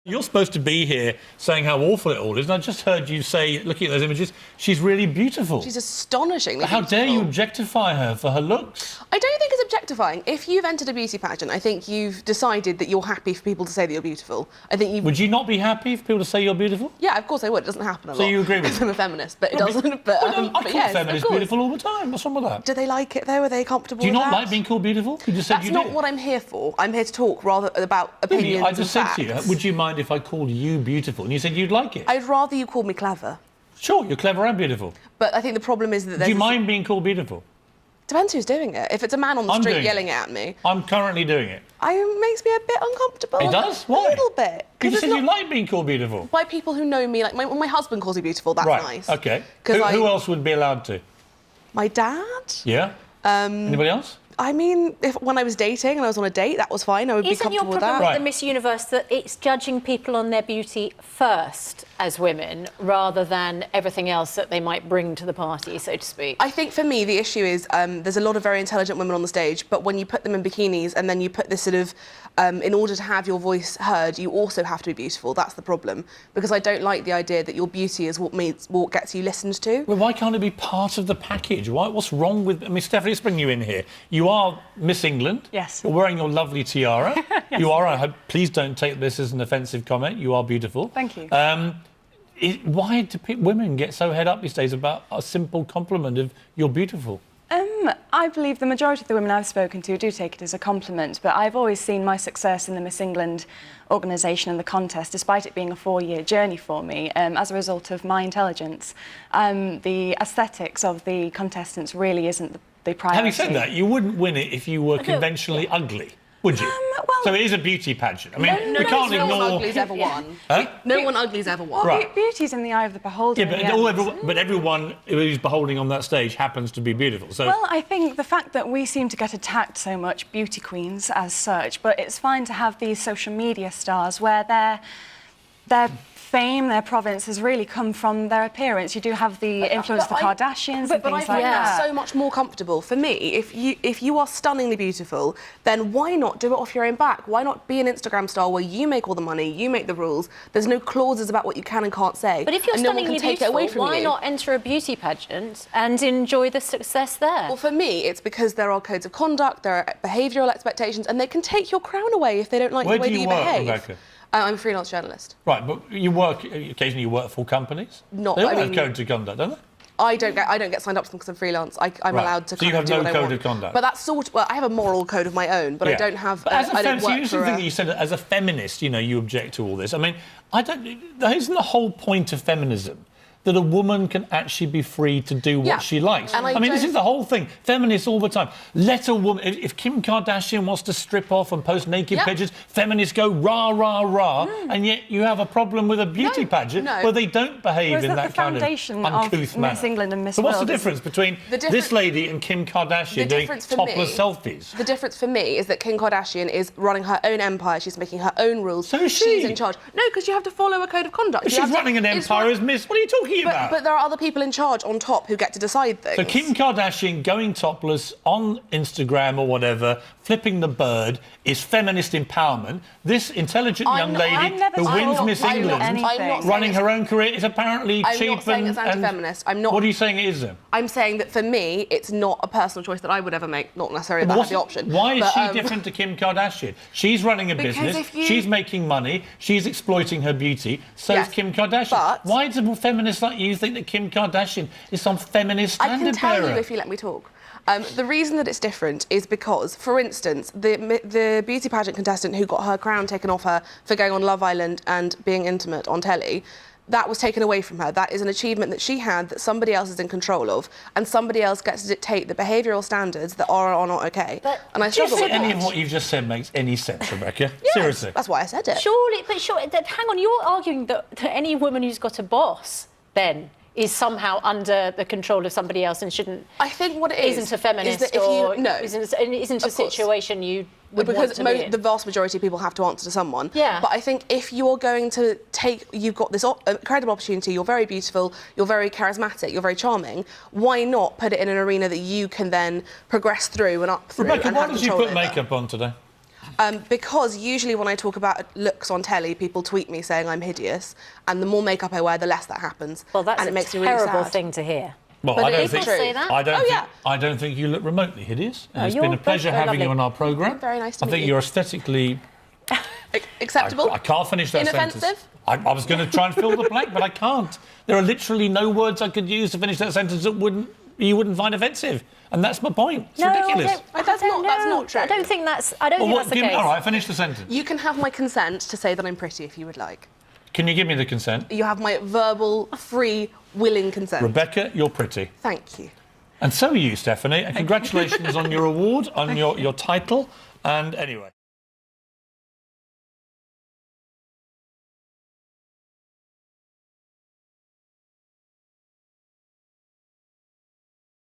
You're supposed to be here saying how awful it all is, and I just heard you say, looking at those images, she's really beautiful. She's astonishingly How beautiful. dare you objectify her for her looks? I don't think it's objectifying. If you've entered a beauty pageant, I think you've decided that you're happy for people to say that you're beautiful. I think you. Would you not be happy for people to say you're beautiful? Yeah, of course I would. It doesn't happen a lot. So you agree with Because I'm a feminist, but it No, doesn't. I call yes, feminists beautiful all the time. What's wrong with that? Do they like it though? Are they comfortable Do you with not that? like being called beautiful? You just said That's you not did. what I'm here for. I'm here to talk rather about opinions I just and said to you, facts. would you mind if I called you beautiful? And you said you'd like it. I'd rather you called me clever. Sure, you're clever and beautiful. But I think the problem is that there's... Do you mind being called beautiful? Depends who's doing it. If it's a man on the street yelling it at me... I'm currently doing it. It makes me a bit uncomfortable. It does? Why? A little bit. You said you like being called beautiful. By people who know me, like when my husband calls me beautiful, that's nice. Right, OK. Who else would be allowed to? My dad. Yeah? Anybody else? I mean, when I was dating and I was on a date, that was fine. I would be comfortable with that. Isn't your problem with the Miss Universe that it's judging people on their beauty first as women, rather than everything else that they might bring to the party, so to speak? I think for me, the issue is there's a lot of very intelligent women on the stage, but when you put them in bikinis and then you put this sort of, in order to have your voice heard, you also have to be beautiful. That's the problem. Because I don't like the idea that your beauty is what gets you listened to. Well, why can't it be part of the package? What's wrong with... I mean, Stephanie, let's bring you in here. You are Miss England. Yes. You're wearing your lovely tiara. Yes. You are. I hope, please don't take this as an offensive comment. You are beautiful. Thank you. Why do women get so head up these days about a simple compliment of you're beautiful? I believe the majority of the women I've spoken to do take it as a compliment, but I've always seen my success in the Miss England organisation and the contest, despite it being a 4-year journey for me, as a result of my intelligence. The aesthetics of the contestants really isn't the priority. Having said that, you wouldn't win it if you were conventionally ugly, would you? So it is a beauty pageant. I mean, we can't ignore... No one ugly's ever won. Huh? No one ugly's ever won. Right. Beauty's in the eye of the beholder. Yeah, but everyone who's beholding on that stage happens to be beautiful. So... Well, I think the fact that we seem to get attacked so much, beauty queens as such, but it's fine to have these social media stars where their fame, their province has really come from their appearance. You do have the influence of the Kardashians and things like I find that. that so much more comfortable. For me, if you are stunningly beautiful, then why not do it off your own back? Why not be an Instagram star where you make all the money, you make the rules, there's no clauses about what you can and can't say, But if you're and no one stunningly can take it away beautiful, from why you. not enter a beauty pageant and enjoy the success there? Well, for me, it's because there are codes of conduct, there are behavioural expectations, and they can take your crown away if they don't like the way that you behave. Where do you work, Rebecca? I'm a freelance journalist. Right, but you work occasionally. You work for companies. They all have codes of conduct, don't they? I don't get signed up to them because I'm freelance. I'm allowed to. So you have no code of conduct. But that's well, I have a moral code of my own, but I don't have. But as a I don't work for that you said as a feminist, you object to all this. I mean, isn't the whole point of feminism that a woman can actually be free to do what she likes? And I mean, this is the whole thing. Feminists all the time. Let a woman... If Kim Kardashian wants to strip off and post naked pictures, feminists go rah, rah, rah, and yet you have a problem with a beauty pageant where they don't behave in that kind of uncouth manner. Miss England and Miss So what's World the difference between this lady and Kim Kardashian doing topless selfies? The difference for me is that Kim Kardashian is running her own empire. She's making her own rules. So is she. She's in charge. No, because you have to follow a code of conduct. But she's running an empire as Miss... What are you talking about? But there are other people in charge on top who get to decide things. So Kim Kardashian going topless on Instagram or whatever, flipping the bird, is feminist empowerment. This intelligent young lady who wins Miss England, running her own career, is apparently cheap and... I'm not saying it's anti-feminist. I'm not... What are you saying it is then? I'm saying that for me, it's not a personal choice that I would ever make, not necessarily that I have the option. Why is she different to Kim Kardashian? She's running a business, she's making money, she's exploiting her beauty, so is Kim Kardashian. But why do feminists like you think that Kim Kardashian is some feminist standard bearer? I can tell you if you let me talk. The reason that it's different is because, for instance, the beauty pageant contestant who got her crown taken off her for going on Love Island and being intimate on telly, that was taken away from her. That is an achievement that she had that somebody else is in control of, and somebody else gets to dictate the behavioural standards that are or not OK. And I struggle with that. Any of what you've just said makes any sense, Rebecca? Yes, seriously. That's why I said it. Surely, hang on, you're arguing that any woman who's got a boss, then, is somehow under the control of somebody else and shouldn't... I think what it is... Isn't a feminist is that isn't a situation you would want to be in. The vast majority of people have to answer to someone. Yeah. But I think if you're going to you've got this incredible opportunity, you're very beautiful, you're very charismatic, you're very charming, why not put it in an arena that you can then progress through and up through? Rebecca, and why have did you control put over? makeup on today? Because usually when I talk about looks on telly, people tweet me saying I'm hideous, and the more makeup I wear, the less that happens. Well, that's and it makes me really terrible sad. thing to hear. Well, But I don't people think say that? I don't think you look remotely hideous. And it's you're been a pleasure very having you lovely. on our programme. Very nice to I meet think you. you're aesthetically Acceptable? I can't finish that Inoffensive? sentence. I was going to try and fill the blank, but I can't. There are literally no words I could use to finish that sentence that you wouldn't find offensive, and that's my point. It's ridiculous. That's not true. I don't think that's the case. All right, finish the sentence. You can have my consent to say that I'm pretty if you would like. Can you give me the consent? You have my verbal, free, willing consent. Rebecca, you're pretty. Thank you. And so are you, Stephanie. And congratulations on your award, on your title. And anyway.